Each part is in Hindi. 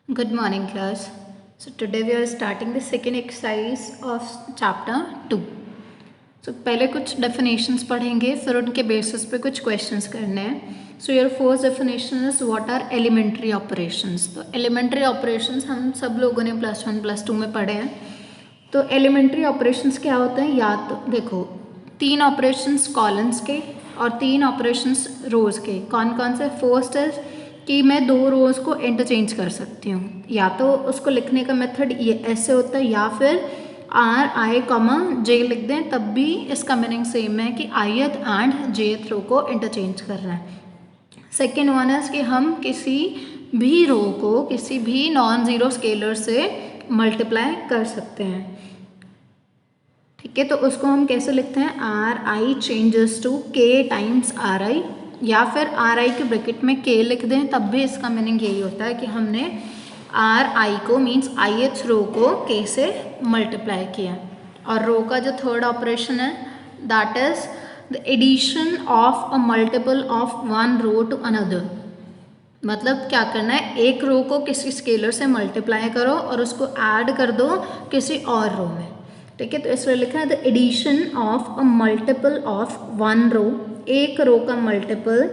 Good morning, class. So today we are starting the second exercise of chapter 2. So पहले कुछ definitions पढ़ेंगे, फिर उनके basis पे कुछ questions करने हैं. So your first definition is what are elementary operations. तो elementary operations हम सब लोगों ने +1 +2 में पढ़े हैं. तो elementary operations क्या होते हैं? या तो देखो 3 operations columns के और 3 operations rows के. कौन कौन से? फर्स्ट is कि मैं 2 रोज़ को इंटरचेंज कर सकती हूँ. या तो उसको लिखने का मेथड ये ऐसे होता है, या फिर आर आई कॉमा जे लिख दें, तब भी इसका मीनिंग सेम है कि ith एंड jth रो को इंटरचेंज कर रहे हैं. सेकेंड वन है कि हम किसी भी रो को किसी भी नॉन ज़ीरो स्केलर से मल्टीप्लाई कर सकते हैं. ठीक है, तो उसको हम कैसे लिखते हैं? आर आई चेंजेस टू के टाइम्स आर आई, या फिर आर आई के ब्रैकेट में के लिख दें, तब भी इसका मीनिंग यही होता है कि हमने आर आई को मीन्स ith रो को के से मल्टीप्लाई किया. और रो का जो थर्ड ऑपरेशन है that is the addition of a multiple of one row to another. मतलब क्या करना है? एक रो को किसी स्केलर से मल्टीप्लाई करो और उसको ऐड कर दो किसी और रो में. ठीक है, तो इसलिए लिखा है the addition of a multiple of one row, एक रो का multiple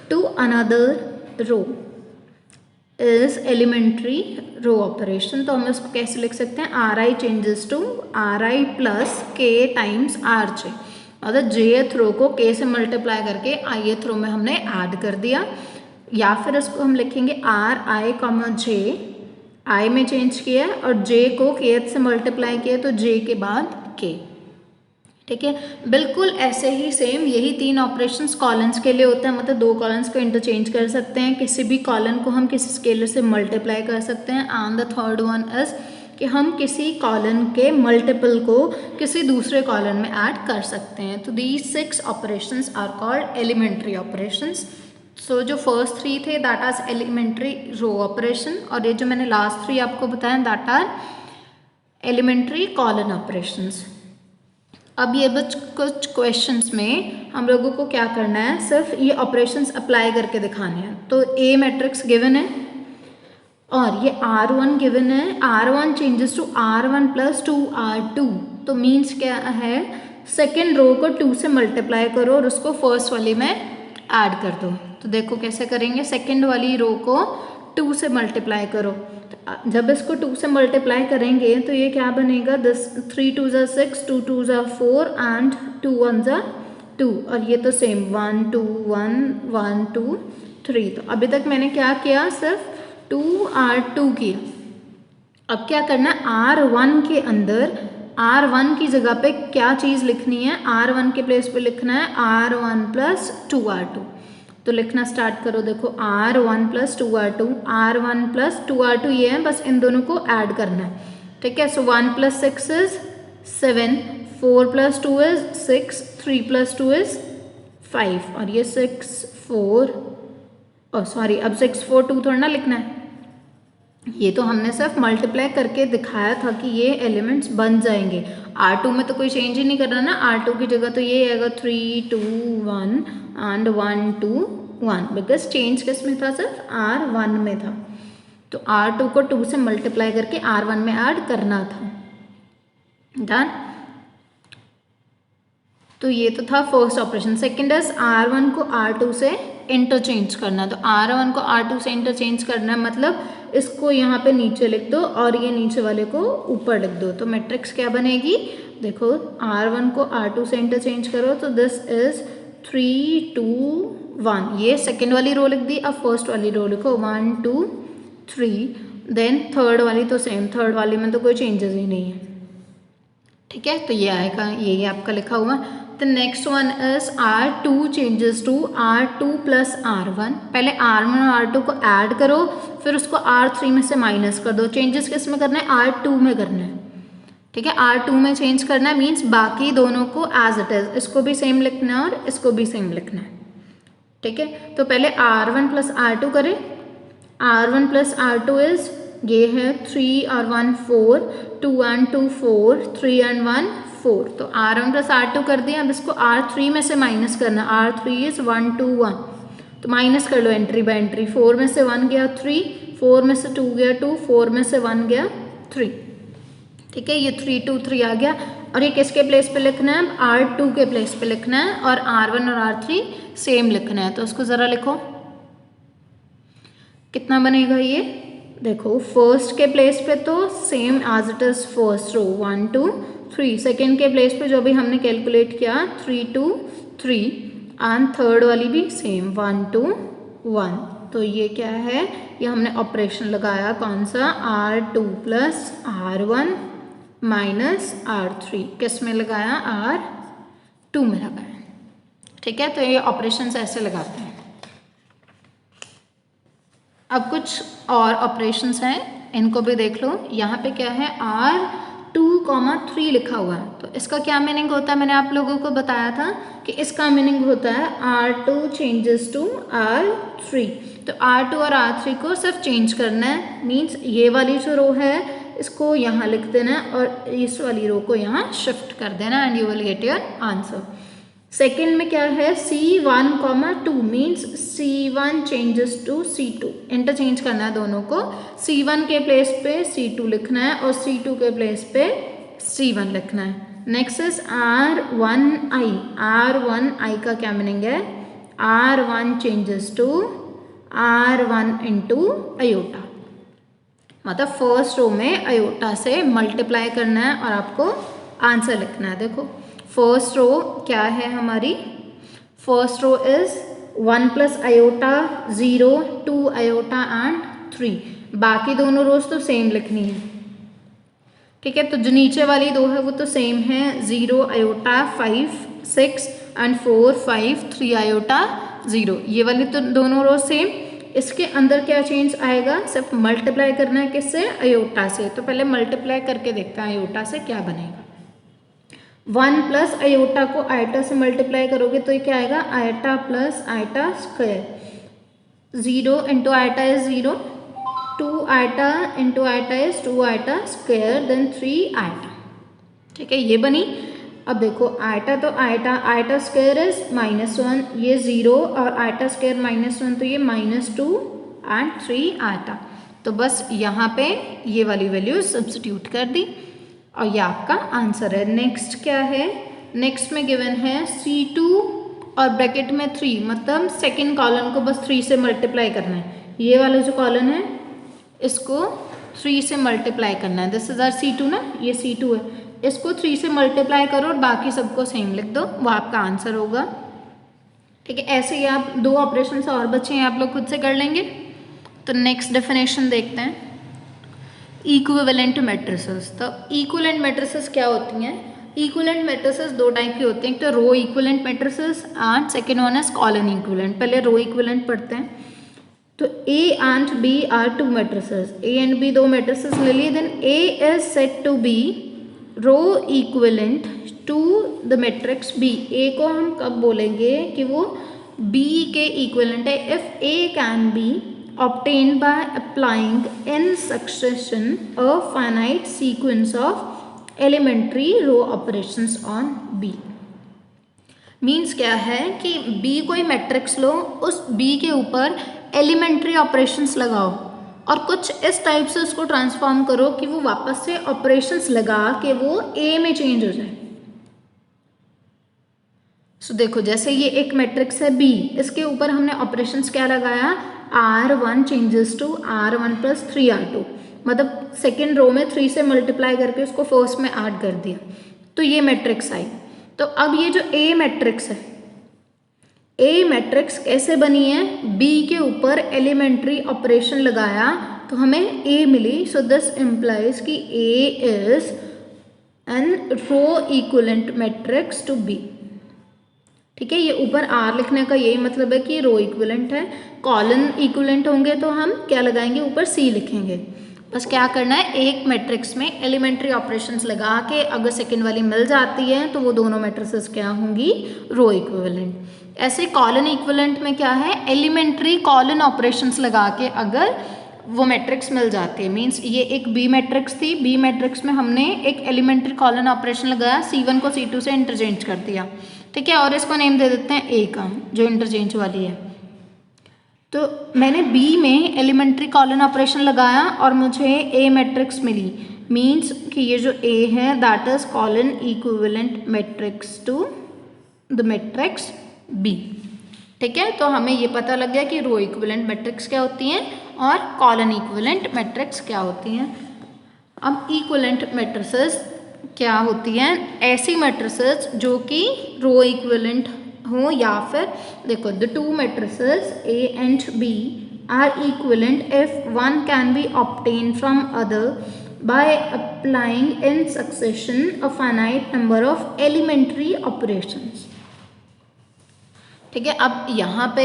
to another row is elementary row operation. तो हम इसको कैसे लिख सकते हैं? R I changes to R I plus K times R J. मतलब jth रो को k से मल्टीप्लाई करके ith रो में हमने ऐड कर दिया. या फिर इसको हम लिखेंगे आर आई कॉमा जे, आई में चेंज किया और j को kth से मल्टीप्लाई किया तो j के बाद k. ठीक है, बिल्कुल ऐसे ही सेम यही 3 ऑपरेशंस कॉलम्स के लिए होते हैं. मतलब 2 कॉलम्स को इंटरचेंज कर सकते हैं, किसी भी कॉलम को हम किसी स्केलर से मल्टीप्लाई कर सकते हैं. And the third one is कि हम किसी कॉलम के मल्टीपल को किसी दूसरे कॉलम में ऐड कर सकते हैं. तो these 6 operations are called elementary operations. So जो फर्स्ट 3 थे that are elementary row operation, और ये जो मैंने लास्ट 3 आपको बताया that are elementary column operations. अब ये कुछ क्वेश्चंस में हम लोगों को क्या करना है? सिर्फ ये ऑपरेशंस अप्लाई करके दिखाने हैं. तो ए मैट्रिक्स गिवन है और ये R1 गिवन है. R1 changes to R1 plus 2R2. तो मीन्स क्या है? सेकेंड रो को 2 से मल्टीप्लाई करो और उसको फर्स्ट वाली में ऐड कर दो. तो देखो कैसे करेंगे? सेकेंड वाली रो को 2 से मल्टीप्लाई करो. जब इसको 2 से मल्टीप्लाई करेंगे तो ये क्या बनेगा? 3 2 ज़ा 6, 2 2 ज़ा 4 एंड 2 1 ज़ा 2. और ये तो सेम 1 2 1 1 2 3. तो अभी तक मैंने क्या किया? सिर्फ 2R2 किया. अब क्या करना है? R1 के अंदर R1 की जगह पे क्या चीज़ लिखनी है? R1 के प्लेस पे लिखना है R1 प्लस 2R2. तो लिखना स्टार्ट करो. देखो R1 plus 2R2, R1 plus 2R2 ये है, बस इन दोनों को ऐड करना है. ठीक है, सो 1 plus 6 is 7, 4 plus 2 is 6, 3 plus 2 is 5. और ये 6 4 सॉरी, अब 6 4 2 थोड़ा ना लिखना है. ये तो हमने सिर्फ मल्टीप्लाई करके दिखाया था कि ये एलिमेंट्स बन जाएंगे. R2 में तो कोई चेंज ही नहीं कर रहा ना. R2 की जगह तो ये आएगा 3 2 1 एंड 1 2 1, बिकॉज चेंज किस में था? सिर्फ R1 में था. तो R2 को 2 से मल्टीप्लाई करके R1 में ऐड करना था. डन. तो ये तो था first operation. Second is R1 को R2 से इंटरचेंज करना. तो R1 को R2 से इंटरचेंज करना मतलब इसको यहाँ पे नीचे लिख दो और ये नीचे वाले को ऊपर लिख दो. तो मैट्रिक्स क्या बनेगी? देखो R1 को R2 से इंटरचेंज करो तो दिस इज 3 2 1. ये सेकेंड वाली रो लिख दी. अब फर्स्ट वाली रो लिखो 1 2 3. देन थर्ड वाली तो सेम, थर्ड वाली में तो कोई चेंजेस ही नहीं है. ठीक है, तो ये आएगा, ये आपका लिखा हुआ. The next one is R2 changes to R2 plus R1. पहले R1 और R2 को ऐड करो, फिर उसको R3 में से माइनस कर दो. चेंजेस किस में करना है? R2 में करना है. ठीक है, R2 में चेंज करना है मीन्स बाकी दोनों को एज इट इज, इसको भी सेम लिखना है और इसको भी सेम लिखना है. ठीक है, तो पहले R1 प्लस R2 करें. R1 प्लस R2 इज ये है 3 और 1 4, 2 एंड 2 4, 3 एंड 1 4. तो R1 प्लस R2 कर दिया. अब इसको R3 में से माइनस करना. R3 is 1 2 1. तो माइनस कर लो एंट्री बाय एंट्री। 4 में से 1 गया 3, 4 में से 2 गया 2, 4 में से 1 गया 3। ठीक है, ये 3 2 3 आ गया। और ये किसके प्लेस पे लिखना है? R2 के प्लेस पे लिखना है और R1 और R3 सेम लिखना है। तो उसको ज़रा लिखो, कितना बनेगा ये? देखो फर्स्ट के प्लेस पे तो same as it is first row 1 2 3, second के प्लेस पे जो भी हमने कैलकुलेट किया 3 2 3, एंड थर्ड वाली भी सेम 1 2 1। तो ये क्या है? ये हमने ऑपरेशन लगाया कौन सा? R2 plus R1 minus R3। किस में लगाया? R2 में लगाया। ठीक है, तो ये ऑपरेशंस ऐसे लगाते हैं। अब कुछ और ऑपरेशंस हैं, इनको भी देख लो। यहाँ पे क्या है? R2,3 लिखा हुआ है। तो इसका क्या मीनिंग होता है? मैंने आप लोगों को बताया था कि इसका मीनिंग होता है R2 चेंजेस टू R3। तो R2 और R3 को सिर्फ चेंज करना है, मीन्स ये वाली जो रो है इसको यहाँ लिख देना है और इस वाली रो को यहाँ शिफ्ट कर देना, and you will get your answer. Second में क्या है? C1,2 means C1 changes to C2, interchange करना है दोनों को। C1 के प्लेस पे C2 लिखना है और C2 के प्लेस पे C1 लिखना है। Next is R1I। R1I का क्या मीनिंग है? R1 changes to R1 into iota, मतलब फर्स्ट रो में अयोटा से मल्टीप्लाई करना है और आपको आंसर लिखना है। देखो फर्स्ट रो क्या है हमारी? First row is 1 plus iota 0, 2 iota and 3। बाकी दोनों रोज तो सेम लिखनी है। ठीक है, तो जो नीचे वाली दो है वो तो सेम है, 0 अयोटा 5 6 एंड 4 5 3 अयोटा 0। ये वाली तो दोनों रोज सेम। इसके अंदर क्या चेंज आएगा? सिर्फ मल्टीप्लाई करना है, किससे? अयोटा से। तो पहले मल्टीप्लाई करके देखते हैं अयोटा से क्या बनेगा। 1 प्लस अयोटा को आयटा से मल्टीप्लाई करोगे तो ये क्या आएगा? Iota plus iota square. 0 into iota is 0, 2 iota into iota is 2 iota square, then 3 iota. ठीक है, ये बनी। अब देखो आयटा तो आयटा, आयटा स्क्वायर इज -1, ये 0 और आयटा स्क्वायर -1 तो ये -2 एंड 3 आयटा। तो बस यहाँ पे ये वाली वैल्यू सब्स्टिट्यूट कर दी और ये आपका आंसर है। नेक्स्ट क्या है? नेक्स्ट में गिवन है C2 और ब्रैकेट में 3, मतलब सेकेंड कॉलम को बस 3 से मल्टीप्लाई करना है। ये वाला जो कॉलम है इसको 3 से मल्टीप्लाई करना है। दिस इज आर C2 ना, ये C2 है। इसको 3 से मल्टीप्लाई करो और बाकी सबको सेम लिख दो, वो आपका आंसर होगा। ठीक है, ऐसे ही आप दो ऑपरेशन और बचे हैं, आप लोग खुद से कर लेंगे। तो नेक्स्ट डेफिनेशन देखते हैं, इक्विवेलेंट मैट्रिसेस। तो इक्विवेलेंट मैट्रिसेस क्या होती हैं? इक्विवेलेंट मैट्रिसेस दो टाइप की होती हैं, एक तो row equivalent matrices and second one is column equivalent. पहले रो इक्विवेलेंट पढ़ते हैं। तो A and B are two matrices, A and B दो मैट्रिसेस ले लिए, then A is said to be row equivalent to the matrix B। A को हम कब बोलेंगे कि वो B के इक्विवेलेंट है? If A can be obtained by applying in succession a finite sequence of elementary row operations on B। Means क्या है कि B कोई मैट्रिक्स लो, उस B के ऊपर एलिमेंट्री ऑपरेशंस लगाओ और कुछ इस टाइप से उसको ट्रांसफॉर्म करो कि वो वापस से ऑपरेशंस लगा के वो A में चेंज हो जाए। सो देखो जैसे ये एक मैट्रिक्स है B, इसके ऊपर हमने ऑपरेशंस क्या लगाया? R1 changes to R1 plus 3R2, मतलब सेकेंड रो में 3 से मल्टीप्लाई करके उसको फर्स्ट में ऐड कर दिया, तो ये मैट्रिक्स आई। तो अब ये जो A मैट्रिक्स है, A मैट्रिक्स कैसे बनी है? B के ऊपर एलिमेंट्री ऑपरेशन लगाया तो हमें A मिली। सो दिस इम्प्लाइज कि A is an row equivalent matrix to B। ठीक है, ये ऊपर R लिखने का यही मतलब है कि रो इक्विवेलेंट है। कॉलन इक्विवेलेंट होंगे तो हम क्या लगाएंगे? ऊपर C लिखेंगे। बस क्या करना है, एक मैट्रिक्स में एलिमेंट्री ऑपरेशंस लगा के अगर सेकेंड वाली मिल जाती है तो वो दोनों मैट्रिसेस क्या होंगी? रो इक्विवेलेंट। ऐसे कॉलन इक्विवेलेंट में क्या है? एलिमेंट्री कॉलन ऑपरेशंस लगा के अगर वो मैट्रिक्स मिल जाती है, मीन्स ये एक B मैट्रिक्स थी, B मैट्रिक्स में हमने एक एलिमेंट्री कॉलन ऑपरेशन लगाया, C1 को C2 से इंटरचेंज कर दिया। ठीक है, और इसको नेम दे देते हैं A का, जो इंटरचेंज वाली है। तो मैंने बी में एलिमेंट्री कॉलन ऑपरेशन लगाया और मुझे ए मैट्रिक्स मिली, मीन्स कि ये जो ए है that is column equivalent matrix to the matrix B. ठीक है, तो हमें ये पता लग गया कि रो इक्विवेलेंट मैट्रिक्स क्या होती हैं और कॉलन इक्विवेलेंट मैट्रिक्स क्या होती हैं। अब इक्विवेलेंट मैट्रिसेस क्या होती हैं? ऐसी मैट्रिसेस जो कि रो इक्विवेलेंट हो, या फिर देखो the two matrices A and B are equivalent if one can be obtained from other by applying in succession a finite number of elementary operations। ठीक है, अब यहाँ पे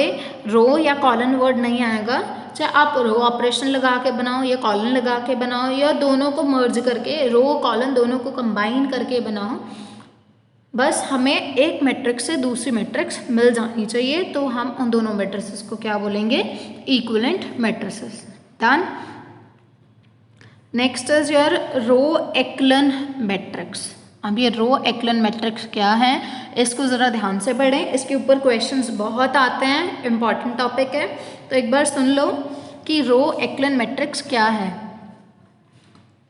रो या कॉलन वर्ड नहीं आएगा, चाहे आप रो ऑपरेशन लगा के बनाओ या कॉलन लगा के बनाओ या दोनों को मर्ज करके रो कॉलन दोनों को कंबाइन करके बनाओ, बस हमें एक मैट्रिक्स से दूसरी मैट्रिक्स मिल जानी चाहिए, तो हम उन दोनों मैट्रिसेस को क्या बोलेंगे? Equivalent matrices. Done. Next is your row echelon matrix. अब ये रो एक्लन मैट्रिक्स क्या है, इसको ज़रा ध्यान से पढ़ें, इसके ऊपर क्वेश्चंस बहुत आते हैं, इम्पॉर्टेंट टॉपिक है, तो एक बार सुन लो कि रो एक्लन मैट्रिक्स क्या है।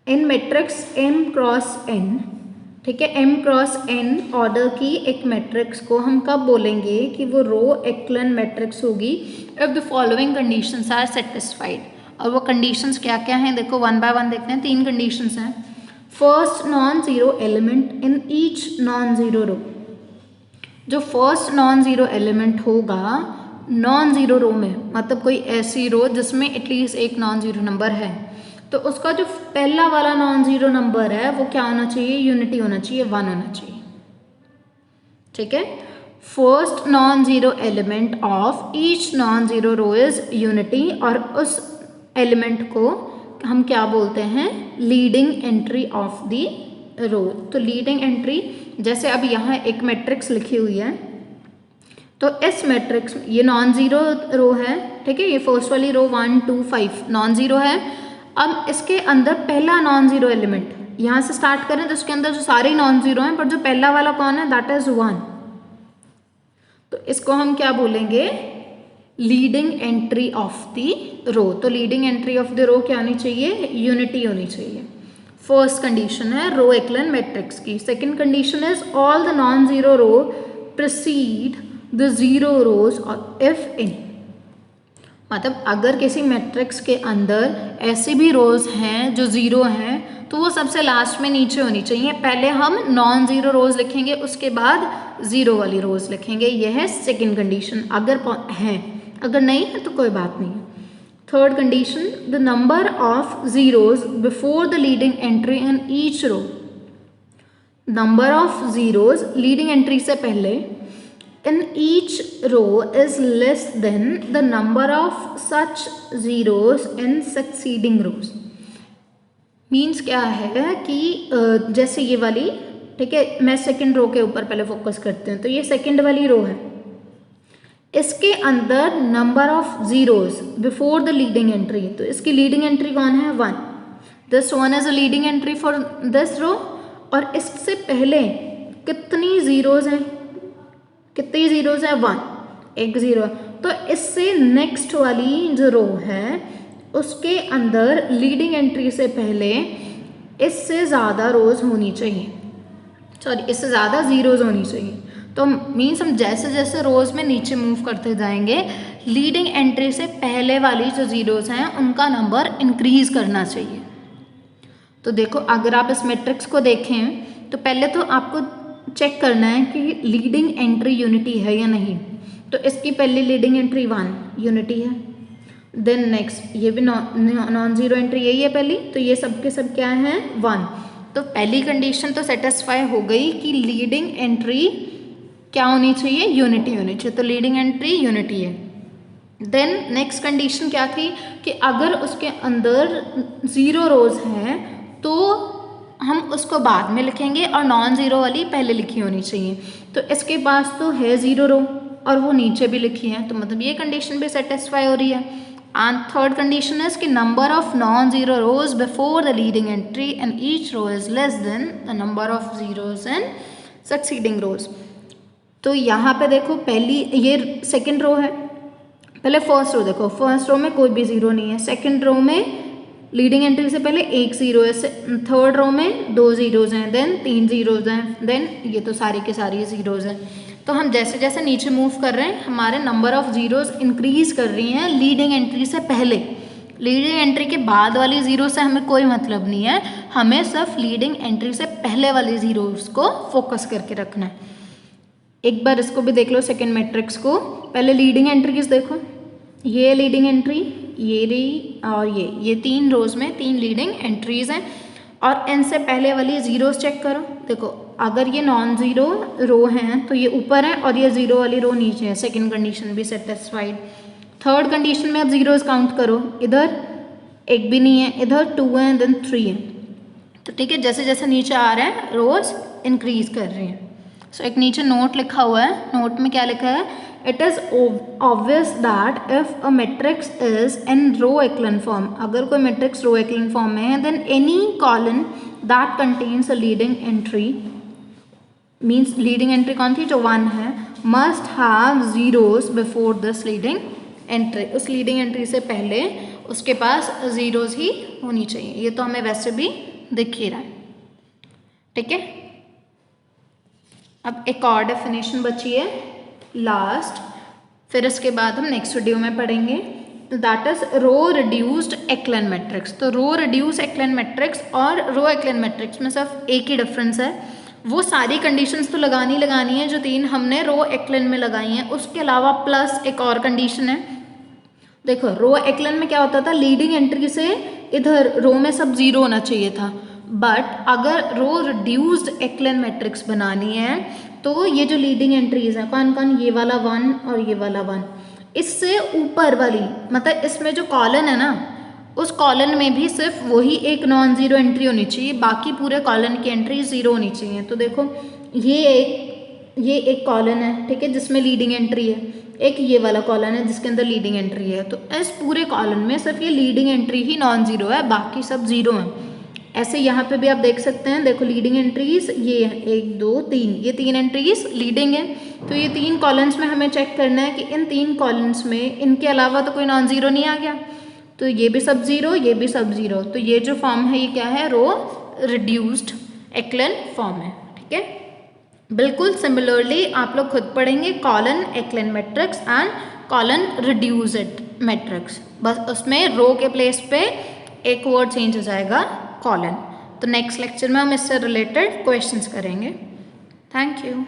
इन मैट्रिक्स M क्रॉस N, ठीक है, M क्रॉस N ऑर्डर की एक मैट्रिक्स को हम कब बोलेंगे कि वो रो एक्लन मैट्रिक्स होगी? If the following conditions are satisfied. और वो कंडीशंस क्या क्या हैं, देखो वन बाय वन देखते हैं। 3 कंडीशंस हैं। First non zero element in each non zero row. जो फर्स्ट नॉन ज़ीरो एलिमेंट होगा नॉन ज़ीरो रो में, मतलब कोई ऐसी रो जिसमें एटलीस्ट एक नॉन ज़ीरो नंबर है, तो उसका जो पहला वाला नॉन ज़ीरो नंबर है वो क्या होना चाहिए? यूनिटी होना चाहिए, 1 होना चाहिए। ठीक है, first non zero element of each non zero row is unity, और उस एलिमेंट को हम क्या बोलते हैं? Leading entry of the row. तो लीडिंग एंट्री, जैसे अब यहाँ एक मैट्रिक्स लिखी हुई है, तो इस मैट्रिक्स ये नॉन ज़ीरो रो है, ठीक है, ये फर्स्ट वाली रो 1 2 5 नॉन ज़ीरो है। अब इसके अंदर पहला नॉन ज़ीरो एलिमेंट, यहाँ से स्टार्ट करें तो इसके अंदर जो सारे नॉन ज़ीरो हैं, पर जो पहला वाला कौन है? That is 1। तो इसको हम क्या बोलेंगे? Leading entry of the row. तो leading entry of the row क्या होनी चाहिए? यूनिटी होनी चाहिए। फर्स्ट कंडीशन है रो एक्लन मैट्रिक्स की। Second condition is all the non zero row precede the zero rows if in. मतलब अगर किसी मैट्रिक्स के अंदर ऐसे भी रोज हैं जो ज़ीरो हैं, तो वो सबसे लास्ट में नीचे होनी चाहिए। पहले हम नॉन ज़ीरो रोज लिखेंगे, उसके बाद ज़ीरो वाली रोज लिखेंगे। यह है सेकेंड कंडीशन, अगर है, अगर नहीं है तो कोई बात नहीं है। Third condition, the number of zeros before the leading entry in each row. Number of zeros leading entry से पहले in each row is less than the number of such zeros in succeeding rows। Means क्या है कि जैसे ये वाली, ठीक है, मैं सेकेंड रो के ऊपर पहले फोकस करते हैं, तो ये सेकेंड वाली रो है, इसके अंदर number of zeros before the leading entry, तो इसकी लीडिंग एंट्री कौन है? 1। This 1 is a leading entry for this row. और इससे पहले कितनी ज़ीरोज़ हैं? कितनी ज़ीरोज़ है? 1, एक ज़ीरो। तो इससे नेक्स्ट वाली जो रो है उसके अंदर लीडिंग एंट्री से पहले इससे ज़्यादा रोज़ होनी चाहिए, सॉरी इससे ज़्यादा ज़ीरोज़ होनी चाहिए। तो मीन्स हम जैसे जैसे रोज़ में नीचे मूव करते जाएंगे, लीडिंग एंट्री से पहले वाली जो ज़ीरोज़ हैं उनका नंबर इंक्रीज़ करना चाहिए। तो देखो अगर आप इस मैट्रिक्स को देखें तो पहले तो आपको चेक करना है कि लीडिंग एंट्री यूनिटी है या नहीं। तो इसकी पहली लीडिंग एंट्री 1 यूनिटी है, देन नेक्स्ट ये भी नॉन ज़ीरो एंट्री यही है पहली, तो ये सब के सब क्या है? 1। तो पहली कंडीशन तो सेटिस्फाई हो गई कि लीडिंग एंट्री क्या होनी चाहिए? यूनिटी होनी चाहिए। तो लीडिंग एंट्री यूनिटी है। देन नेक्स्ट कंडीशन क्या थी कि अगर उसके अंदर ज़ीरो रोज़ हैं तो हम उसको बाद में लिखेंगे और नॉन ज़ीरो वाली पहले लिखी होनी चाहिए। तो इसके पास तो है ज़ीरो रो और वो नीचे भी लिखी है, तो मतलब ये कंडीशन भी सेटिस्फाई हो रही है। एंड थर्ड कंडीशन इज कि number of non zero rows before the leading entry and each row is less than the number of zeros in succeeding rows. तो यहाँ पे देखो पहली ये सेकेंड रो है, पहले फर्स्ट रो देखो, फर्स्ट रो में कोई भी जीरो नहीं है, सेकंड रो में लीडिंग एंट्री से पहले एक जीरो है, थर्ड रो में 2 जीरोज हैं, देन 3 जीरोज हैं, देन ये तो सारी के सारी जीरोज हैं। तो हम जैसे जैसे नीचे मूव कर रहे हैं हमारे नंबर ऑफ जीरोज इंक्रीज कर रही हैं लीडिंग एंट्री से पहले। लीडिंग एंट्री के बाद वाली जीरो से हमें कोई मतलब नहीं है, हमें सिर्फ लीडिंग एंट्री से पहले वाली जीरोज को फोकस करके रखना है। एक बार इसको भी देख लो सेकेंड मैट्रिक्स को। पहले लीडिंग एंट्रीज देखो, ये लीडिंग एंट्री, ये रही और ये 3 रोज में 3 लीडिंग एंट्रीज हैं। और इनसे पहले वाली जीरोस चेक करो, देखो अगर ये नॉन जीरो रो हैं तो ये ऊपर है और ये जीरो वाली रो नीचे है, सेकंड कंडीशन भी सेटिस्फाइड। थर्ड कंडीशन में आप जीरोस काउंट करो, इधर एक भी नहीं है, इधर 2 है, देन 3 है। तो ठीक है, जैसे जैसे नीचे आ रहे हैं रोज इंक्रीज कर रहे हैं। सो एक नीचे नोट लिखा हुआ है, नोट में क्या लिखा है, it is obvious that if a matrix is in row echelon form, अगर कोई मैट्रिक्स रो एक्लन फॉर्म में है, then any column that contains a leading entry, means leading entry कौन थी जो 1 है, must have zeros before this leading entry, उस लीडिंग एंट्री से पहले उसके पास जीरोस ही होनी चाहिए। ये तो हमें वैसे भी दिख ही रहा है, ठीक है। अब एक और डेफिनेशन बची है लास्ट, फिर इसके बाद हम नेक्स्ट वीडियो में पढ़ेंगे, that is row reduced echelon matrix. तो रो रिड्यूस एक्लन मैट्रिक्स और रो एक्लन मैट्रिक्स में सिर्फ एक ही डिफरेंस है, वो सारी कंडीशंस तो लगानी है जो 3 हमने रो एक्लन में लगाई हैं, उसके अलावा प्लस एक और कंडीशन है। देखो रो एक्लन में क्या होता था, लीडिंग एंट्री से इधर रो में सब जीरो होना चाहिए था, बट अगर रो रिड्यूस्ड एक्लन मैट्रिक्स बनानी है तो ये जो लीडिंग एंट्रीज है कौन कौन, ये वाला 1 और ये वाला 1, इससे ऊपर वाली मतलब इसमें जो कॉलन है ना, उस कॉलन में भी सिर्फ वही एक नॉन जीरो एंट्री होनी चाहिए, बाकी पूरे कॉलन की एंट्री जीरो होनी चाहिए। तो देखो ये एक कॉलन है, ठीक है, जिसमें लीडिंग एंट्री है, एक ये वाला कॉलन है जिसके अंदर लीडिंग एंट्री है। तो इस पूरे कॉलन में सिर्फ ये लीडिंग एंट्री ही नॉन जीरो है, बाकी सब जीरो है। ऐसे यहाँ पे भी आप देख सकते हैं, देखो लीडिंग एंट्रीज ये 1 2 3, ये 3 एंट्रीज लीडिंग है। तो ये 3 कॉलम्स में हमें चेक करना है कि इन 3 कॉलम्स में इनके अलावा तो कोई नॉन जीरो नहीं आ गया, तो ये भी सब जीरो, ये भी सब जीरो। तो ये जो फॉर्म है ये क्या है, रो रिड्यूस्ड एक्लन फॉर्म है, ठीक है। बिल्कुल सिमिलरली आप लोग खुद पढ़ेंगे colon एक्लन matrix and colon reduced matrix, बस उसमें रो के प्लेस पे एक वर्ड चेंज हो जाएगा, कॉलन। तो नेक्स्ट लेक्चर में हम इससे रिलेटेड क्वेश्चंस करेंगे। Thank you.